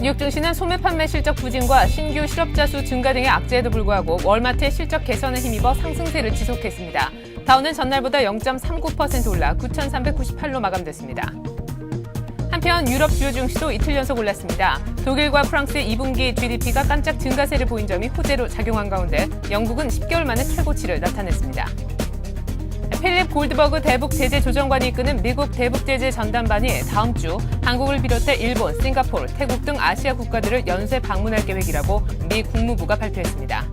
뉴욕 증시는 소매 판매 실적 부진과 신규 실업자 수 증가 등의 악재에도 불구하고 월마트의 실적 개선에 힘입어 상승세를 지속했습니다. 다우는 전날보다 0.39% 올라 9,398로 마감됐습니다. 한편 유럽 주요 증시도 이틀 연속 올랐습니다. 독일과 프랑스의 2분기 GDP가 깜짝 증가세를 보인 점이 호재로 작용한 가운데 영국은 10개월 만에 최고치를 나타냈습니다. 필립 골드버그 대북 제재 조정관이 이끄는 미국 대북 제재 전담반이 다음 주 한국을 비롯해 일본, 싱가포르, 태국 등 아시아 국가들을 연쇄 방문할 계획이라고 미 국무부가 발표했습니다.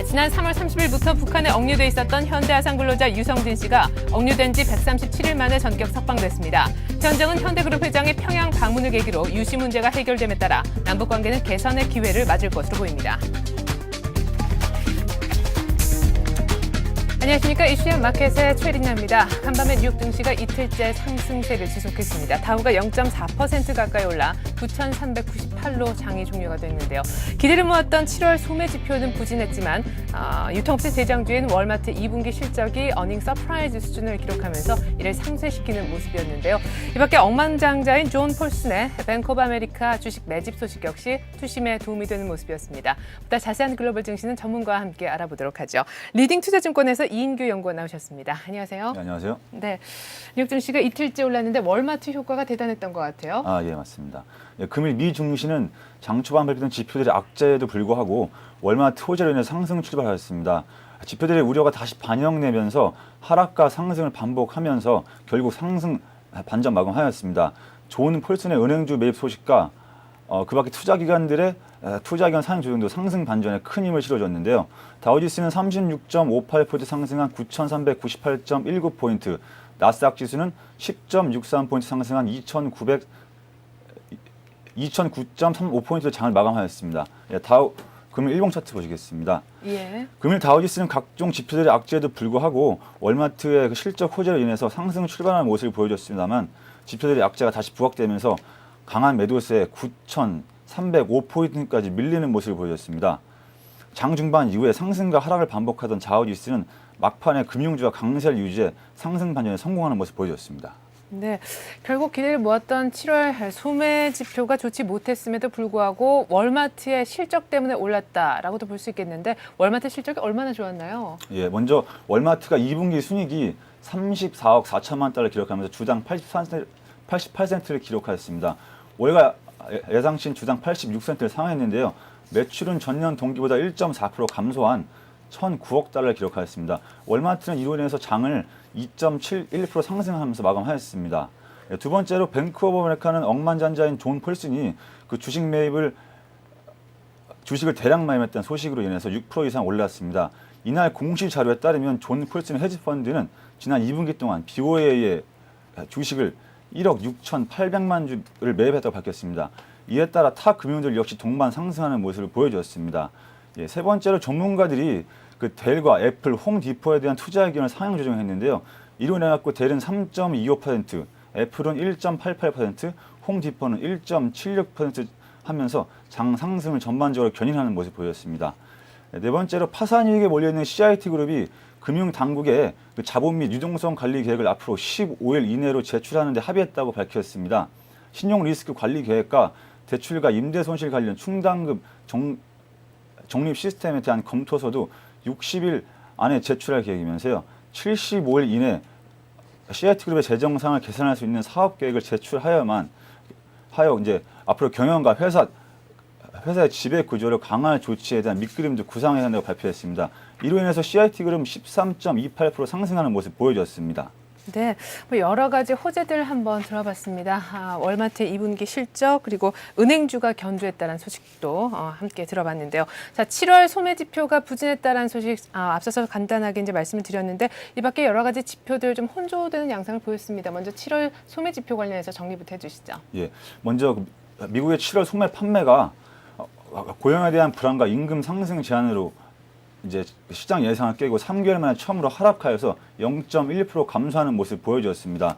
지난 3월 30일부터 북한에 억류돼 있었던 현대아산근로자 유성진 씨가 억류된 지 137일 만에 전격 석방됐습니다. 현장은 현대그룹 회장의 평양 방문을 계기로 유시 문제가 해결됨에 따라 남북관계는 개선의 기회를 맞을 것으로 보입니다. 안녕하십니까. 이슈의 마켓의 최린나입니다. 간밤에 뉴욕 증시가 이틀째 상승세를 지속했습니다. 다우가 0.4% 가까이 올라 9,398로 장이 종료가 됐는데요. 기대를 모았던 7월 소매 지표는 부진했지만 유통업체 대장주인 월마트 2분기 실적이 어닝 서프라이즈 수준을 기록하면서 이를 상쇄시키는 모습이었는데요. 이밖에 억만장자인 존 폴슨의 뱅크 오브 아메리카 주식 매집 소식 역시 투심에 도움이 되는 모습이었습니다. 보다 자세한 글로벌 증시는 전문가와 함께 알아보도록 하죠. 리딩 투자증권에서 이인규 연구원 나오셨습니다. 안녕하세요. 네, 안녕하세요. 네, 뉴욕 증시가 이틀째 올랐는데 월마트 효과가 대단했던 것 같아요. 예, 맞습니다. 금일 미 증시는 장 초반 발표된 지표들의 악재에도 불구하고 월마트 호재로 인해 상승 출발하였습니다. 지표들의 우려가 다시 반영되면서 하락과 상승을 반복하면서 결국 상승 반전 마감하였습니다. 존 폴슨의 은행주 매입 소식과 그 밖에 투자기관들의 투자기관 상향 조정도 상승 반전에 큰 힘을 실어줬는데요. 다우지수는 36.58% 상승한 9,398.19포인트, 나스닥 지수는 10.63포인트 상승한 2,009.35포인트로 장을 마감하였습니다. 금일 일봉 차트 보시겠습니다. 예. 금일 다우지수는 각종 지표들의 악재에도 불구하고 월마트의 그 실적 호재로 인해서 상승 출발하는 모습을 보여줬습니다만 지표들의 악재가 다시 부각되면서 강한 매도세에 9,305포인트까지 밀리는 모습을 보여줬습니다. 장 중반 이후에 상승과 하락을 반복하던 다우지수는 막판에 금융주가 강세를 유지해 상승 반전에 성공하는 모습을 보여줬습니다. 네, 결국 기대를 모았던 7월 소매 지표가 좋지 못했음에도 불구하고 월마트의 실적 때문에 올랐다라고도 볼 수 있겠는데 월마트 실적이 얼마나 좋았나요? 예, 먼저 월마트가 2분기 순이익이 34억 4천만 달러 기록하면서 주당 88센트를 기록하였습니다. 올해가 예상치인 주당 86센트를 상회했는데요. 매출은 전년 동기보다 1.4% 감소한 1,009억 달러를 기록하였습니다. 월마트는 이로 인해서 장을 2.71% 상승하면서 마감하였습니다. 두 번째로 뱅크 오브 아메리카는 억만장자인 존 폴슨이 그 주식을 대량 매입했다는 소식으로 인해서 6% 이상 올랐습니다. 이날 공시 자료에 따르면 존 폴슨의 헤지펀드는 지난 2분기 동안 BOA의 주식을 1억 6,800만 주를 매입했다고 밝혔습니다. 이에 따라 타 금융들 역시 동반 상승하는 모습을 보여주었습니다. 예, 세 번째로 전문가들이 그 델과 애플, 홈디포에 대한 투자 의견을 상향 조정했는데요. 이로 인해 갖고 델은 3.25%, 애플은 1.88%, 홈디포는 1.76% 하면서 장 상승을 전반적으로 견인하는 모습을 보였습니다. 네 번째로 파산이익에 몰려있는 CIT 그룹이 금융당국에 그 자본 및 유동성 관리 계획을 앞으로 15일 이내로 제출하는 데 합의했다고 밝혔습니다. 신용 리스크 관리 계획과 대출과 임대 손실 관련 충당금 적립 시스템에 대한 검토서도 60일 안에 제출할 계획이면서요. 75일 이내 CIT 그룹의 재정 상황을 개선할 수 있는 사업 계획을 제출하여 이제 앞으로 경영과 회사의 지배 구조를 강화할 조치에 대한 밑그림도 구상해야 한다고 발표했습니다. 이로 인해서 CIT 그룹은 13.28% 상승하는 모습 보여줬습니다. 네, 여러 가지 호재들 한번 들어봤습니다. 월마트의 2분기 실적 그리고 은행주가 견조했다는 소식도 함께 들어봤는데요. 자, 7월 소매 지표가 부진했다는 소식 앞서서 간단하게 이제 말씀을 드렸는데 이 밖에 여러 가지 지표들 좀 혼조되는 양상을 보였습니다. 먼저 7월 소매 지표 관련해서 정리부터 해주시죠. 예, 먼저 미국의 7월 소매 판매가 고용에 대한 불안과 임금 상승 제한으로 이제 시장 예상을 깨고 3개월 만에 처음으로 하락하여서 0.1% 감소하는 모습을 보여주었습니다.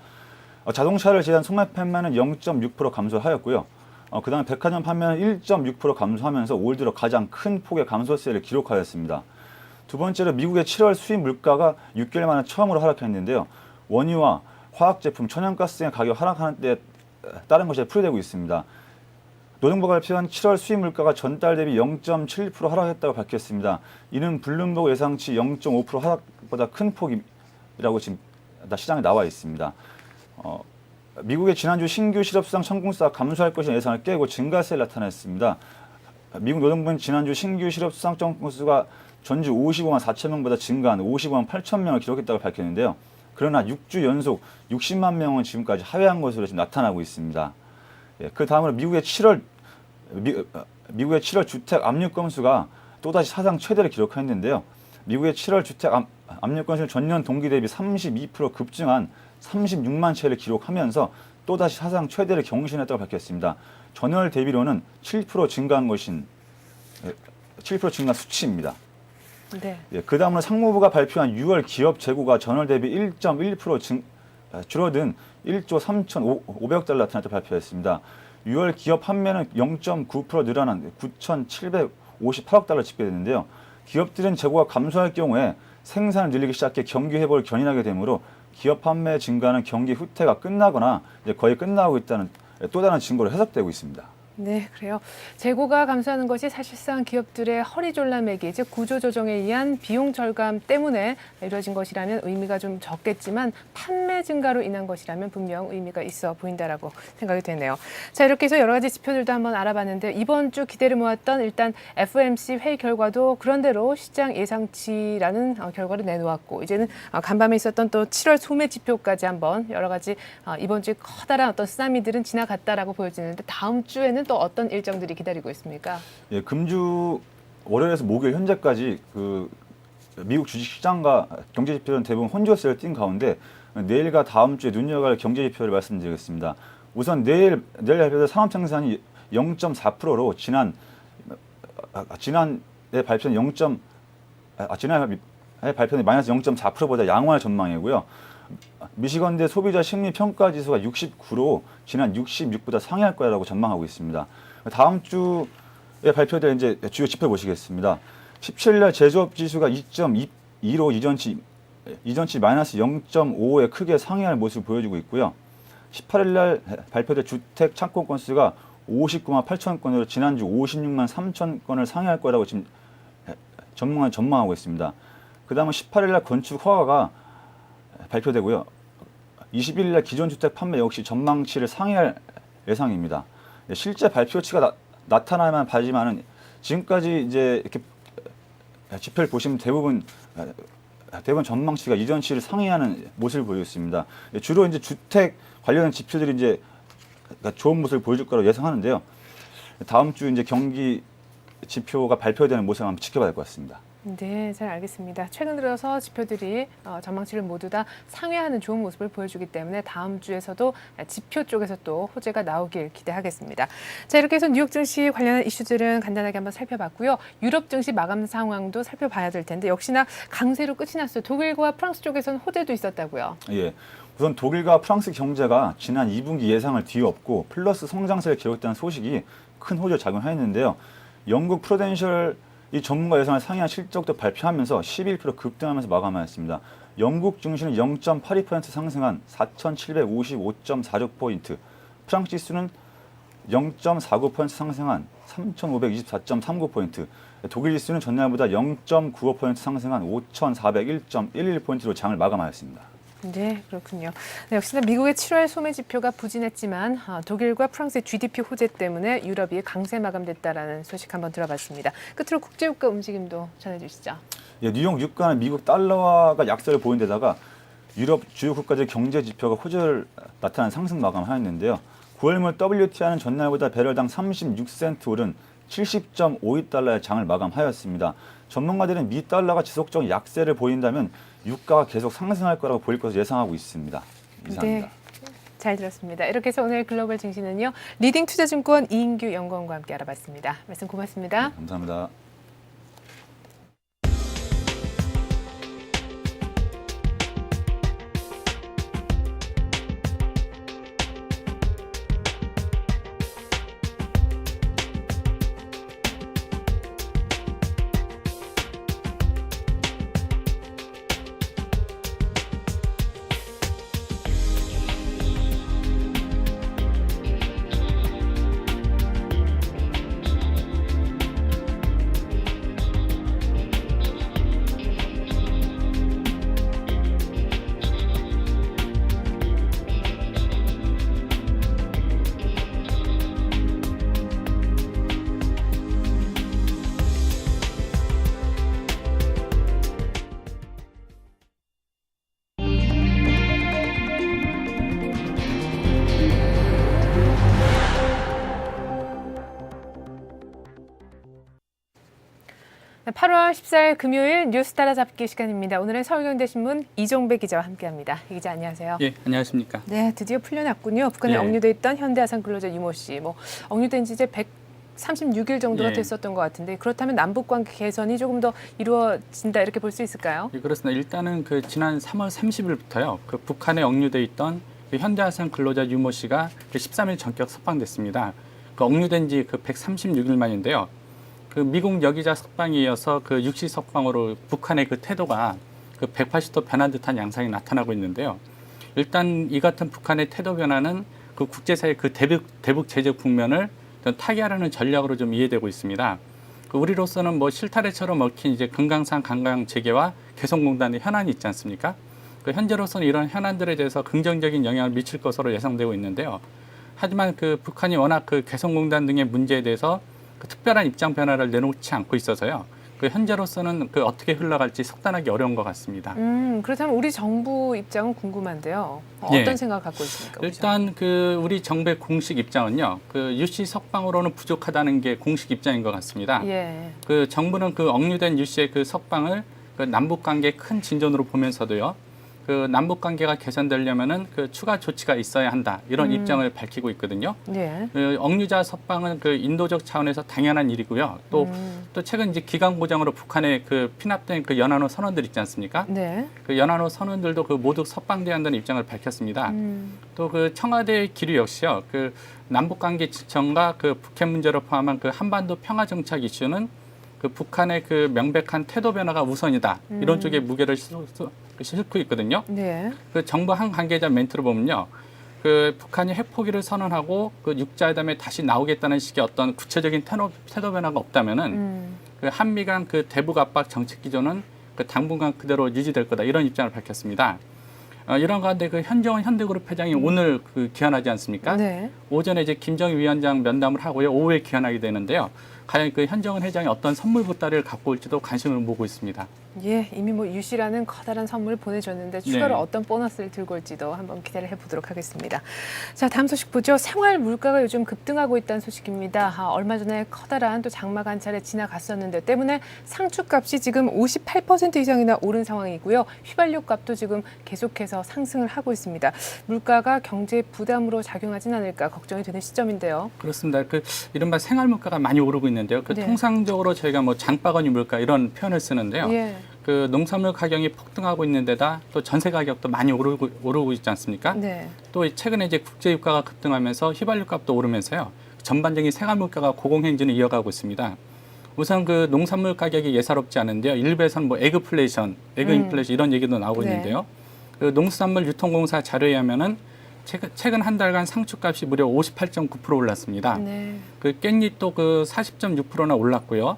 자동차를 제외한 소매 판매는 0.6% 감소하였고요. 그다음에 백화점 판매는 1.6% 감소하면서 올 들어 가장 큰 폭의 감소세를 기록하였습니다. 두 번째로 미국의 7월 수입 물가가 6개월 만에 처음으로 하락했는데요. 원유와 화학 제품, 천연가스 등의 가격 하락하는 데 따른 것이 풀이되고 있습니다. 노동부가 발표한 7월 수입 물가가 전달 대비 0.7% 하락했다고 밝혔습니다. 이는 블룸버그 예상치 0.5% 하락보다 큰 폭이라고 지금 시장에 나와 있습니다. 미국의 지난주 신규 실업수당 청구수가 감소할 것이라는 예상을 깨고 증가세를 나타냈습니다. 미국 노동부는 지난주 신규 실업수당 청구수가 전주 55만 4천 명보다 증가한 55만 8천 명을 기록했다고 밝혔는데요. 그러나 6주 연속 60만 명은 지금까지 하회한 것으로 지금 나타나고 있습니다. 그 다음으로 미국의 7월 주택 압류 건수가 또다시 사상 최대를 기록했는데요. 미국의 7월 주택 압류 건수는 전년 동기 대비 32% 급증한 36만 채를 기록하면서 또다시 사상 최대를 경신했다고 밝혔습니다. 전월 대비로는 7% 증가한 것인 7% 증가 수치입니다. 네. 그 다음으로 상무부가 발표한 6월 기업 재고가 전월 대비 1.1% 줄어든 1조 3,500억 달러 나타났다고 발표했습니다. 6월 기업 판매는 0.9% 늘어난 9,758억 달러 집계됐는데요. 기업들은 재고가 감소할 경우에 생산을 늘리기 시작해 경기 회복을 견인하게 되므로 기업 판매 증가는 경기 후퇴가 끝나거나 이제 거의 끝나고 있다는 또 다른 증거로 해석되고 있습니다. 네, 그래요. 재고가 감소하는 것이 사실상 기업들의 허리졸라매기, 즉 구조조정에 의한 비용 절감 때문에 이루어진 것이라면 의미가 좀 적겠지만 판매 증가로 인한 것이라면 분명 의미가 있어 보인다라고 생각이 되네요. 자, 이렇게 해서 여러 가지 지표들도 한번 알아봤는데 이번 주 기대를 모았던 일단 FOMC 회의 결과도 그런대로 시장 예상치라는 결과를 내놓았고 이제는 간밤에 있었던 또 7월 소매 지표까지 한번 여러 가지 이번 주에 커다란 어떤 쓰나미들은 지나갔다라고 보여지는데 다음 주에는 또 어떤 일정들이 기다리고 있습니까? 예, 금주 월요일에서 목요일 현재까지 그 미국 주식시장과 경제지표는 대부분 혼조세를 띈 가운데 내일과 다음 주에 눈여겨갈 경제지표를 말씀드리겠습니다. 우선 내일 발표된 산업생산이 0.4%로 지난해 발표는 지난해 발표는 마이너스 0.4%보다 양호할 전망이고요. 미시건대 소비자 심리 평가 지수가 69로 지난 66보다 상회할 거라고 전망하고 있습니다. 다음 주에 발표될 이제 주요 지표 보시겠습니다. 17일 날 제조업 지수가 2.2로 이전치 마이너스 0.5에 크게 상회할 모습을 보여주고 있고요. 18일 날 발표될 주택 창고 건수가 59만 8천 건으로 지난주 56만 3천 건을 상회할 거라고 지금 전망하고 있습니다. 그다음에 18일 날 건축 허가가 발표되고요. 20일 날 기존 주택 판매 역시 전망치를 상회할 예상입니다. 실제 발표치가 나타나야만 하지만은 지금까지 이제 이렇게 지표를 보시면 대부분 전망치가 이전치를 상회하는 모습을 보였습니다. 주로 이제 주택 관련된 지표들이 이제 좋은 모습을 보여줄 거라고 예상하는데요. 다음 주 이제 경기 지표가 발표되는 모습을 한번 지켜봐야 될 것 같습니다. 네, 잘 알겠습니다. 최근 들어서 지표들이 전망치를 모두 다 상회하는 좋은 모습을 보여주기 때문에 다음 주에서도 지표 쪽에서 또 호재가 나오길 기대하겠습니다. 자, 이렇게 해서 뉴욕 증시 관련한 이슈들은 간단하게 한번 살펴봤고요. 유럽 증시 마감 상황도 살펴봐야 될 텐데 역시나 강세로 끝이 났어요. 독일과 프랑스 쪽에서는 호재도 있었다고요. 예. 우선 독일과 프랑스 경제가 지난 2분기 예상을 뒤엎고 플러스 성장세를 기록했다는 소식이 큰 호재를 작용했는데요. 영국 프루덴셜 이 전문가 예상을 상회한 실적도 발표하면서 11% 급등하면서 마감하였습니다. 영국 증시는 0.82% 상승한 4,755.46포인트, 프랑스 지수는 0.49% 상승한 3,524.39포인트, 독일 지수는 전날보다 0.95% 상승한 5,401.11포인트로 장을 마감하였습니다. 네, 그렇군요. 네, 역시나 미국의 7월 소매 지표가 부진했지만 독일과 프랑스의 GDP 호재 때문에 유럽이 강세 마감됐다라는 소식 한번 들어봤습니다. 끝으로 국제유가 움직임도 전해주시죠. 예, 뉴욕 유가는 미국 달러화가 약세를 보인 데다가 유럽 주요 국가들 경제 지표가 호재를 나타난 상승 마감하였는데요. 9월 말 WTI는 전날보다 배럴당 36센트 오른 70.52달러의 장을 마감하였습니다. 전문가들은 미 달러가 지속적 약세를 보인다면 유가가 계속 상승할 거라고 보일 것으로 예상하고 있습니다. 이상입니다. 네, 잘 들었습니다. 이렇게 해서 오늘 글로벌 증시는요. 리딩 투자증권 이인규 연구원과 함께 알아봤습니다. 말씀 고맙습니다. 네, 감사합니다. 8월 14일 금요일 뉴스 따라잡기 시간입니다. 오늘은 서울경제신문 이종배 기자와 함께합니다. 이 기자 안녕하세요. 예, 안녕하십니까. 네, 드디어 풀려났군요. 북한에 예. 억류돼 있던 현대아산근로자 유모 씨, 억류된 지 이제 136일 정도가 예. 됐었던 것 같은데 그렇다면 남북관계 개선이 조금 더 이루어진다 이렇게 볼 수 있을까요? 예, 그렇습니다. 일단은 지난 3월 30일부터요. 북한에 억류돼 있던 현대아산 근로자 유모 씨가 13일 전격 석방됐습니다. 억류된 지 136일 만인데요. 미국 여기자 석방에 이어서 육시 석방으로 북한의 태도가 180도 변한 듯한 양상이 나타나고 있는데요. 일단 이 같은 북한의 태도 변화는 국제사회 대북 제재 국면을 타개하려는 전략으로 좀 이해되고 있습니다. 우리로서는 실타래처럼 얽힌 이제 금강산 관광 재개와 개성공단의 현안이 있지 않습니까? 현재로서는 이런 현안들에 대해서 긍정적인 영향을 미칠 것으로 예상되고 있는데요. 하지만 북한이 워낙 개성공단 등의 문제에 대해서 특별한 입장 변화를 내놓지 않고 있어서요. 현재로서는 어떻게 흘러갈지 속단하기 어려운 것 같습니다. 그렇다면 우리 정부 입장은 궁금한데요. 어떤 예. 생각을 갖고 있습니까? 일단 우리 정부의 공식 입장은요. 유씨 석방으로는 부족하다는 게 공식 입장인 것 같습니다. 예. 정부는 억류된 유씨의 석방을 남북 관계의 큰 진전으로 보면서도요. 남북 관계가 개선되려면은 추가 조치가 있어야 한다 이런 입장을 밝히고 있거든요. 예. 억류자 석방은 인도적 차원에서 당연한 일이고요. 또 최근 이제 기강 보장으로 북한에 피납된 연안호 선원들 있지 않습니까? 네. 연안호 선원들도 모두 석방돼야 한다는 입장을 밝혔습니다. 또 청와대 기류 역시요. 남북 관계 지청과 북핵 문제로 포함한 한반도 평화 정착 이슈는 북한의 명백한 태도 변화가 우선이다 이런 쪽에 무게를 싣고 있거든요. 네. 정부 한 관계자 멘트를 보면요. 북한이 핵포기를 선언하고 육자회담에 다시 나오겠다는 식의 어떤 구체적인 태도 변화가 없다면은 한미 간 대북 압박 정책 기조는 당분간 그대로 유지될 거다 이런 입장을 밝혔습니다. 이런 가운데 현정은 현대그룹 회장이 오늘 귀환하지 않습니까? 네. 오전에 이제 김정일 위원장 면담을 하고요. 오후에 귀환하게 되는데요. 과연 현정은 회장이 어떤 선물 보따리를 갖고 올지도 관심을 모으고 있습니다. 예, 이미 유 씨라는 커다란 선물을 보내줬는데 추가로 네. 어떤 보너스를 들고 올지도 한번 기대를 해보도록 하겠습니다. 자, 다음 소식 보죠. 생활 물가가 요즘 급등하고 있다는 소식입니다. 얼마 전에 커다란 또 장마가 한 차례 지나갔었는데 때문에 상추값이 지금 58% 이상이나 오른 상황이고요. 휘발유 값도 지금 계속해서 상승을 하고 있습니다. 물가가 경제 부담으로 작용하진 않을까 걱정이 되는 시점인데요. 그렇습니다. 이른바 생활 물가가 많이 오르고 있는데요. 네. 통상적으로 저희가 장바구니 물가 이런 표현을 쓰는데요. 예. 농산물 가격이 폭등하고 있는 데다 또 전세 가격도 많이 오르고 있지 않습니까? 네. 또 최근에 이제 국제 유가가 급등하면서 휘발유 값도 오르면서요. 전반적인 생활 물가가 고공행진을 이어가고 있습니다. 우선 농산물 가격이 예사롭지 않은데요. 일부에서는 에그플레이션, 에그인플레이션 이런 얘기도 나오고 네. 있는데요. 농수산물 유통공사 자료에 의하면은 최근 한 달간 상추값이 무려 58.9% 올랐습니다. 네. 깻잎도 40.6%나 올랐고요.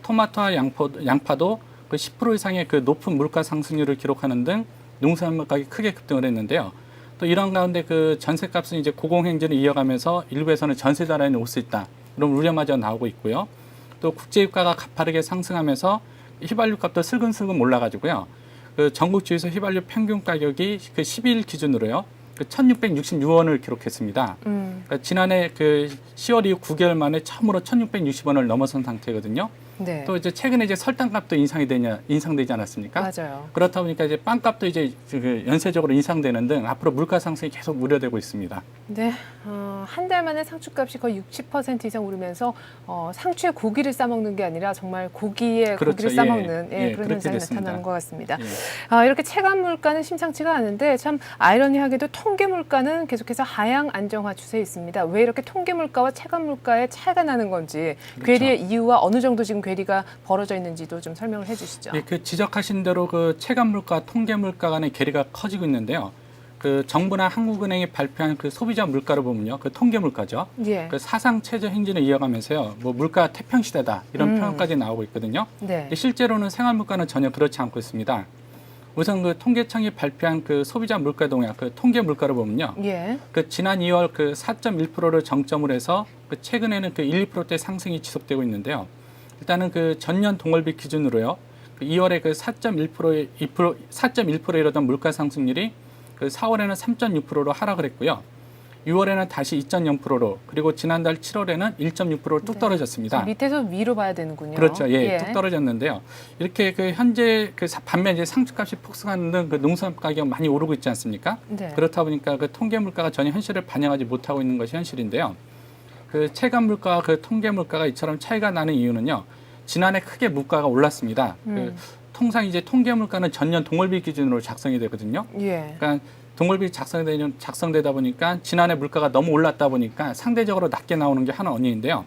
토마토와 양파도 10% 이상의 높은 물가 상승률을 기록하는 등 농산물 가격이 크게 급등을 했는데요. 또 이런 가운데 전세값은 이제 고공행진을 이어가면서 일부에서는 전세자 라인이 올 수 있다. 이런 우려마저 나오고 있고요. 또 국제유가가 가파르게 상승하면서 휘발유 값도 슬금슬금 올라가지고요. 전국 주유소 휘발유 평균 가격이 12일 기준으로요. 1,666원을 기록했습니다. 그러니까 지난해 10월 이후 9개월 만에 처음으로 1,660원을 넘어선 상태거든요. 네. 또 최근에 설탕값도 인상되지 않았습니까? 맞아요. 그렇다 보니까 빵값도 연쇄적으로 인상되는 등 앞으로 물가 상승이 계속 우려되고 있습니다. 네, 한 달 만에 상추값이 거의 60% 이상 오르면서 상추에 고기를 싸먹는 게 아니라 정말 고기에 그렇죠. 고기를 싸먹는 그런 그렇게 현상이 됐습니다. 나타나는 것 같습니다. 예. 이렇게 체감 물가는 심상치가 않은데 참 아이러니하게도 통계 물가는 계속해서 하향 안정화 추세에 있습니다. 왜 이렇게 통계 물가와 체감 물가의 차이가 나는 건지 그렇죠. 괴리의 이유와 어느 정도 지금 괴리가 벌어져 있는지도 좀 설명을 해주시죠. 예, 지적하신 대로 체감 물가, 통계 물가 간의 괴리가 커지고 있는데요. 정부나 한국은행이 발표한 소비자 물가를 보면요, 통계 물가죠. 예. 사상 최저 행진을 이어가면서요, 물가 태평 시대다 이런 표현까지 나오고 있거든요. 네. 근데 실제로는 생활 물가는 전혀 그렇지 않고 있습니다. 우선 통계청이 발표한 소비자 물가 동향, 통계 물가를 보면요, 예. 지난 2월 4.1%를 정점으로 해서 최근에는 1, 2%대 상승이 지속되고 있는데요. 일단은 전년 동월비 기준으로요, 2월에 4.1% 이르던 물가 상승률이 4월에는 3.6%로 하락을 했고요. 6월에는 다시 2.0%로 그리고 지난달 7월에는 1.6%로 뚝 떨어졌습니다. 밑에서 위로 봐야 되는군요. 그렇죠. 예, 뚝 떨어졌는데요. 이렇게 그 현재 그 반면 이제 상추값이 폭등하는 그 농산 가격 많이 오르고 있지 않습니까? 네. 그렇다 보니까 그 통계 물가가 전혀 현실을 반영하지 못하고 있는 것이 현실인데요. 그 체감 물가와 그 통계 물가가 이처럼 차이가 나는 이유는요. 지난해 크게 물가가 올랐습니다. 그 통상 이제 통계 물가는 전년 동월비 기준으로 작성이 되거든요. 예. 그러니까 동월비 작성되다 보니까 지난해 물가가 너무 올랐다 보니까 상대적으로 낮게 나오는 게 하나 원인인데요.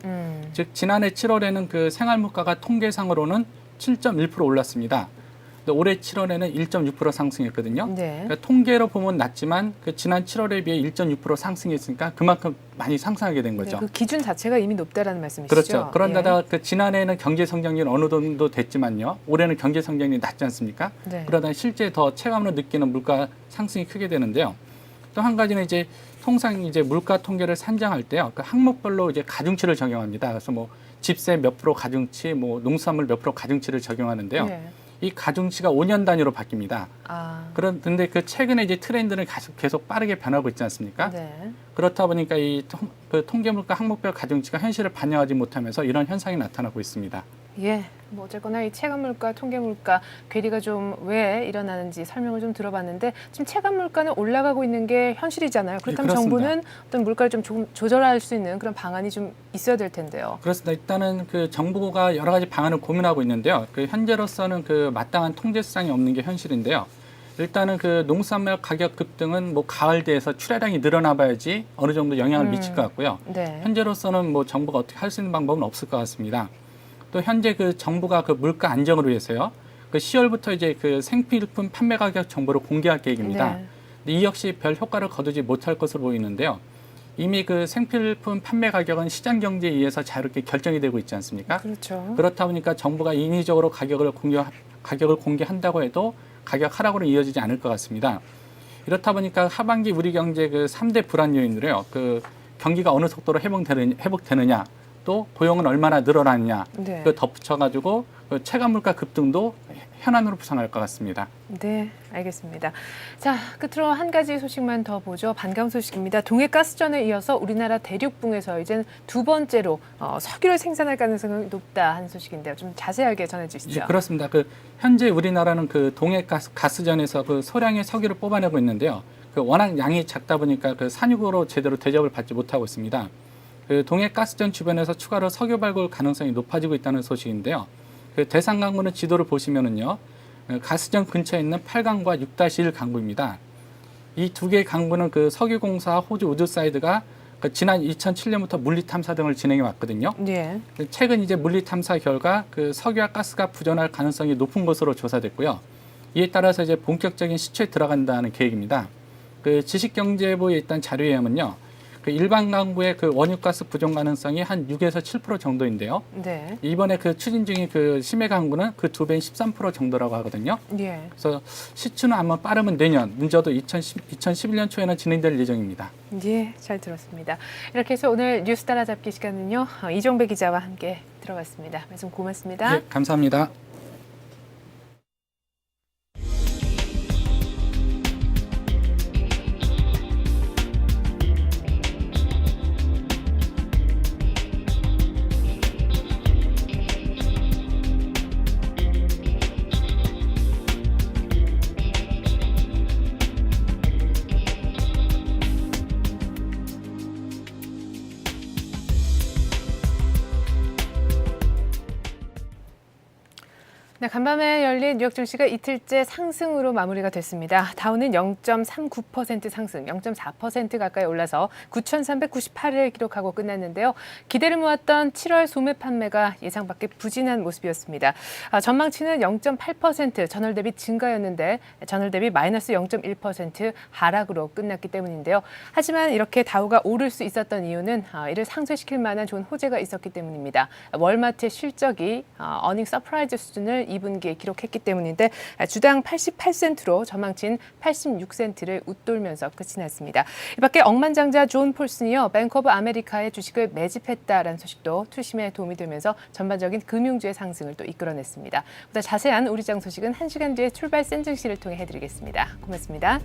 즉 지난해 7월에는 그 생활 물가가 통계상으로는 7.1% 올랐습니다. 근데 올해 7월에는 1.6% 상승했거든요. 네. 그러니까 통계로 보면 낮지만 그 지난 7월에 비해 1.6% 상승했으니까 그만큼 많이 상승하게 된 거죠. 그 기준 자체가 이미 높다라는 말씀이시죠? 그렇죠. 그런데다가 그 지난해에는 경제 성장률 어느 정도 됐지만요. 올해는 경제 성장률이 낮지 않습니까? 네. 그러다 실제 더 체감으로 느끼는 물가 상승이 크게 되는데요. 또 한 가지는 이제 통상 이제 물가 통계를 산정할 때요. 그 항목별로 이제 가중치를 적용합니다. 그래서 뭐 집세 몇 프로 가중치, 뭐 농수산물 몇 프로 가중치를 적용하는데요. 네. 이 가중치가 5년 단위로 바뀝니다. 그런데 그 최근에 이제 트렌드는 계속 빠르게 변하고 있지 않습니까? 네. 그렇다 보니까 그 통계물가 항목별 가중치가 현실을 반영하지 못하면서 이런 현상이 나타나고 있습니다. 예, 뭐 어쨌거나 이 체감물가, 통계물가 괴리가 좀 왜 일어나는지 설명을 좀 들어봤는데 지금 체감물가는 올라가고 있는 게 현실이잖아요. 그렇다면 예, 정부는 어떤 물가를 좀 조절할 수 있는 그런 방안이 좀 있어야 될 텐데요. 그렇습니다. 일단은 그 정부가 여러 가지 방안을 고민하고 있는데요. 그 현재로서는 그 마땅한 통제 수단이 없는 게 현실인데요. 일단은 그 농산물 가격 급등은 뭐 가을 돼서 출하량이 늘어나 봐야지 어느 정도 영향을 미칠 것 같고요. 네. 현재로서는 뭐 정부가 어떻게 할 수 있는 방법은 없을 것 같습니다. 또 현재 그 정부가 그 물가 안정을 위해서요. 그 10월부터 이제 그 생필품 판매 가격 정보를 공개할 계획입니다. 네. 근데 이 역시 별 효과를 거두지 못할 것으로 보이는데요. 이미 그 생필품 판매 가격은 시장 경제에 의해서 자유롭게 결정이 되고 있지 않습니까? 그렇죠. 그렇다 보니까 정부가 인위적으로 가격을 공개한다고 해도 가격 하락으로 이어지지 않을 것 같습니다. 이렇다 보니까 하반기 우리 경제 그 3대 불안 요인으로요. 그 경기가 어느 속도로 회복되느냐, 또 고용은 얼마나 늘어나느냐, 네. 그 덧붙여가지고 그 체감 물가 급등도 현안으로 부상할 것 같습니다. 네, 알겠습니다. 자, 끝으로 한 가지 소식만 더 보죠. 반가운 소식입니다. 동해가스전에 이어서 우리나라 대륙붕에서 이제 두 번째로 석유를 생산할 가능성이 높다 하는 소식인데요. 좀 자세하게 전해주시죠. 네, 그렇습니다. 그 현재 우리나라는 그 동해가스전에서 그 소량의 석유를 뽑아내고 있는데요. 그 워낙 양이 작다 보니까 그 산유국으로 제대로 대접을 받지 못하고 있습니다. 그 동해가스전 주변에서 추가로 석유 발굴 가능성이 높아지고 있다는 소식인데요. 그 대상 강구는 지도를 보시면은요, 가스전 근처에 있는 8강과 6-1 강구입니다. 이 두 개의 강구는 그 석유공사 호주 우드사이드가 그 지난 2007년부터 물리 탐사 등을 진행해 왔거든요. 네. 최근 이제 물리 탐사 결과 그 석유와 가스가 부전할 가능성이 높은 것으로 조사됐고요. 이에 따라서 이제 본격적인 시초에 들어간다는 계획입니다. 그 지식경제부에 있던 자료에 의하면요. 그 일반 강구의 그 원유가스 부족 가능성이 한 6에서 7% 정도인데요. 네. 이번에 그 추진 중인 그 심해 강구는 그 두 배인 13% 정도라고 하거든요. 예. 그래서 시추는 아마 빠르면 내년, 늦어도 2011년 초에는 진행될 예정입니다. 예, 잘 들었습니다. 이렇게 해서 오늘 뉴스 따라잡기 시간은요. 이종배 기자와 함께 들어봤습니다. 말씀 고맙습니다. 네, 감사합니다. 네, 간밤에 열린 뉴욕 증시가 이틀째 상승으로 마무리가 됐습니다. 다우는 0.39% 상승, 0.4% 가까이 올라서 9,398을 기록하고 끝났는데요. 기대를 모았던 7월 소매 판매가 예상 밖의 부진한 모습이었습니다. 전망치는 0.8% 전월 대비 증가였는데 전월 대비 마이너스 0.1% 하락으로 끝났기 때문인데요. 하지만 이렇게 다우가 오를 수 있었던 이유는 이를 상쇄시킬 만한 좋은 호재가 있었기 때문입니다. 월마트의 실적이 어닝 서프라이즈 수준을 2분기에 기록했기 때문인데 주당 88센트로 전망치인 86센트를 웃돌면서 끝이 났습니다. 이 밖에 억만장자 존 폴슨이요. 뱅크 오브 아메리카의 주식을 매집했다라는 소식도 투심에 도움이 되면서 전반적인 금융주의 상승을 또 이끌어냈습니다. 보다 자세한 우리장 소식은 1시간 뒤에 출발 센증시를 통해 해드리겠습니다. 고맙습니다.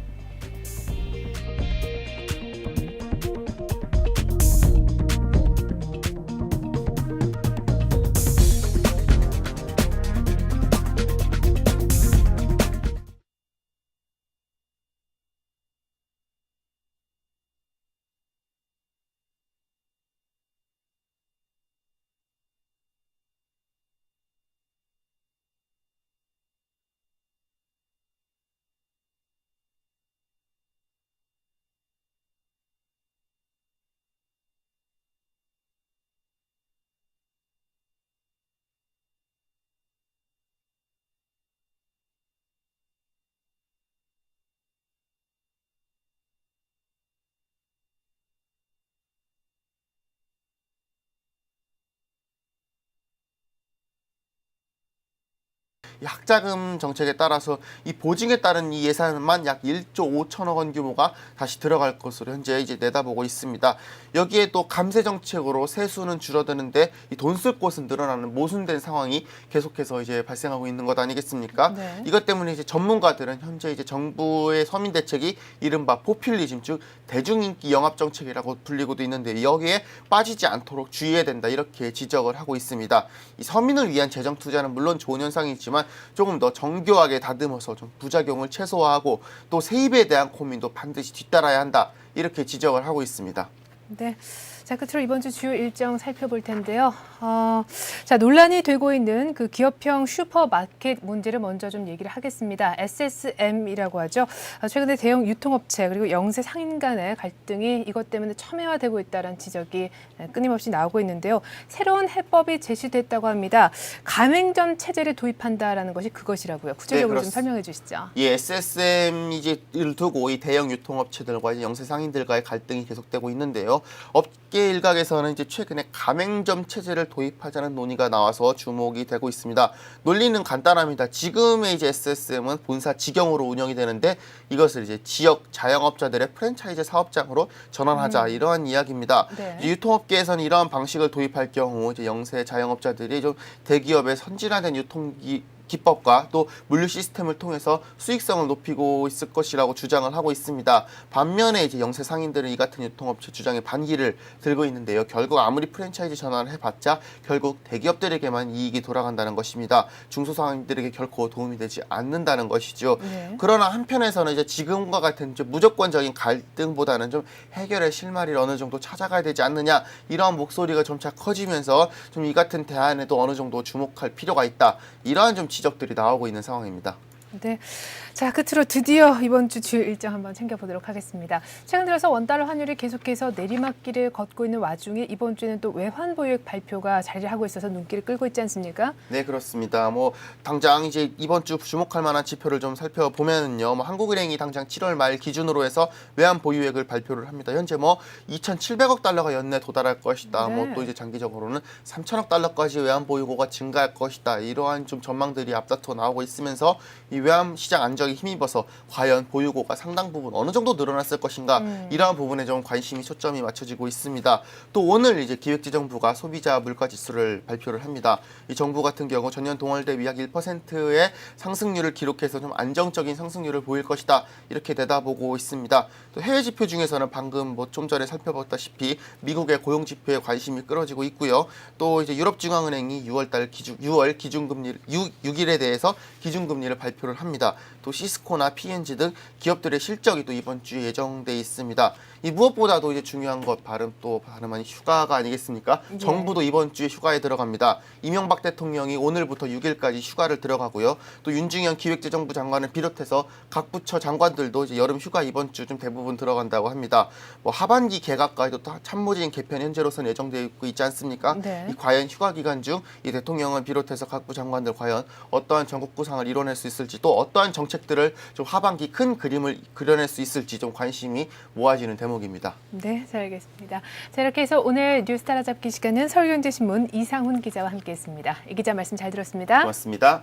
이 학자금 정책에 따라서 이 보증에 따른 이 예산만 약 1조 5천억 원 규모가 다시 들어갈 것으로 현재 이제 내다보고 있습니다. 여기에 또 감세 정책으로 세수는 줄어드는데 이 돈 쓸 곳은 늘어나는 모순된 상황이 계속해서 이제 발생하고 있는 것 아니겠습니까? 네. 이것 때문에 이제 전문가들은 현재 이제 정부의 서민 대책이 이른바 포퓰리즘, 즉 대중인기 영합 정책이라고 불리고도 있는데 여기에 빠지지 않도록 주의해야 된다, 이렇게 지적을 하고 있습니다. 이 서민을 위한 재정 투자는 물론 좋은 현상이지만 조금 더 정교하게 다듬어서 좀 부작용을 최소화하고 또 세입에 대한 고민도 반드시 뒤따라야 한다, 이렇게 지적을 하고 있습니다. 네. 자, 끝으로 이번 주 주요 일정 살펴볼 텐데요. 자, 논란이 되고 있는 그 기업형 슈퍼마켓 문제를 먼저 좀 얘기를 하겠습니다. SSM이라고 하죠. 최근에 대형 유통업체 그리고 영세 상인 간의 갈등이 이것 때문에 첨예화되고 있다는 지적이 끊임없이 나오고 있는데요. 새로운 해법이 제시됐다고 합니다. 가맹점 체제를 도입한다라는 것이 그것이라고요. 구체적으로 좀 설명해 주시죠. 이 SSM을 두고 이 대형 유통업체들과 이제 영세 상인들과의 갈등이 계속되고 있는데요. 업계 일각에서는 이제 최근에 가맹점 체제를 도입하자는 논의가 나와서 주목이 되고 있습니다. 논리는 간단합니다. 지금의 이제 SSM은 본사 직영으로 운영이 되는데 이것을 이제 지역 자영업자들의 프랜차이즈 사업장으로 전환하자, 이러한 이야기입니다. 네. 유통업계에서는 이러한 방식을 도입할 경우 이제 영세 자영업자들이 좀 대기업의 선진화된 기법과 또 물류 시스템을 통해서 수익성을 높이고 있을 것이라고 주장을 하고 있습니다. 반면에 이제 영세 상인들은 이 같은 유통업체 주장에 반기를 들고 있는데요. 결국 아무리 프랜차이즈 전환을 해봤자 결국 대기업들에게만 이익이 돌아간다는 것입니다. 중소상인들에게 결코 도움이 되지 않는다는 것이죠. 네. 그러나 한편에서는 이제 지금과 같은 이제 무조건적인 갈등보다는 좀 해결의 실마리를 어느 정도 찾아가야 되지 않느냐, 이러한 목소리가 점차 커지면서 좀 이 같은 대안에도 어느 정도 주목할 필요가 있다, 이러한 좀 지적들이 나오고 있는 상황입니다. 네. 자, 끝으로 드디어 이번 주 주요 일정 한번 챙겨보도록 하겠습니다. 최근 들어서 원달러 환율이 계속해서 내리막길을 걷고 있는 와중에 이번 주에는 또 외환 보유액 발표가 자리를 하고 있어서 눈길을 끌고 있지 않습니까? 네, 그렇습니다. 뭐 당장 이제 이번 주 주목할 만한 지표를 좀 살펴보면요. 뭐 한국은행이 당장 7월 말 기준으로 해서 외환 보유액을 발표를 합니다. 현재 뭐 2,700억 달러가 연내 도달할 것이다. 네. 뭐 또 이제 장기적으로는 3,000억 달러까지 외환 보유고가 증가할 것이다. 이러한 좀 전망들이 앞다퉈 나오고 있으면서 이 외환 시장 안정에 힘입어서 과연 보유고가 상당 부분 어느 정도 늘어났을 것인가, 이러한 부분에 좀 관심이 초점이 맞춰지고 있습니다. 또 오늘 이제 기획재정부가 소비자 물가 지수를 발표를 합니다. 이 정부 같은 경우 전년 동월 대비 약 1%의 상승률을 기록해서 좀 안정적인 상승률을 보일 것이다, 이렇게 내다보고 있습니다. 또 해외 지표 중에서는 방금 뭐 좀 전에 살펴봤다시피 미국의 고용 지표에 관심이 끌어지고 있고요. 또 이제 유럽 중앙은행이 6월 기준금리 6일에 대해서 기준금리를 발표를 합니다. 또 시스코나 P&G 등 기업들의 실적이 또 이번 주에 예정돼 있습니다. 이 무엇보다도 이제 중요한 것 다름 아닌 휴가가 아니겠습니까? 네. 정부도 이번 주에 휴가에 들어갑니다. 이명박 대통령이 오늘부터 6일까지 휴가를 들어가고요. 또 윤중현 기획재정부 장관을 비롯해서 각 부처 장관들도 이제 여름 휴가 이번 주 좀 대부분 들어간다고 합니다. 뭐 하반기 개각과도 또 참모진 개편 현재로서는 예정되어 있지 않습니까? 네. 이 과연 휴가 기간 중 이 대통령을 비롯해서 각부 장관들 과연 어떠한 전국 구상을 이뤄낼 수 있을지, 또 어떠한 정책들을 좀 하반기 큰 그림을 그려낼 수 있을지 좀 관심이 모아지는 대목입니다. 네, 잘 알겠습니다. 자, 이렇게 해서 오늘 뉴스 따라잡기 시간은 서울경제신문 이상훈 기자와 함께했습니다. 이 기자 말씀 잘 들었습니다. 고맙습니다.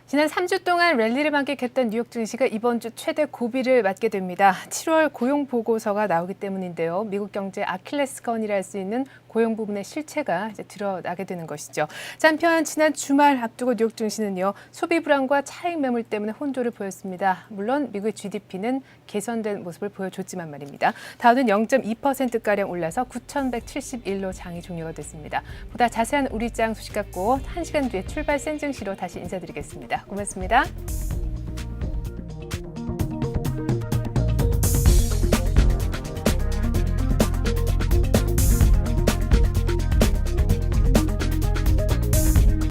지난 3주 동안 랠리를 만끽했던 뉴욕 증시가 이번 주 최대 고비를 맞게 됩니다. 7월 고용 보고서가 나오기 때문인데요. 미국 경제 아킬레스건이라 할 수 있는 고용 부분의 실체가 이제 드러나게 되는 것이죠. 한편 지난 주말 앞두고 뉴욕 증시는요. 소비 불안과 차익 매물 때문에 혼조를 보였습니다. 물론 미국의 GDP는 개선된 모습을 보여줬지만 말입니다. 다우는 0.2%가량 올라서 9,171로 장이 종료가 됐습니다. 보다 자세한 우리장 소식 갖고 1시간 뒤에 출발 센 증시로 다시 인사드리겠습니다. 고맙습니다.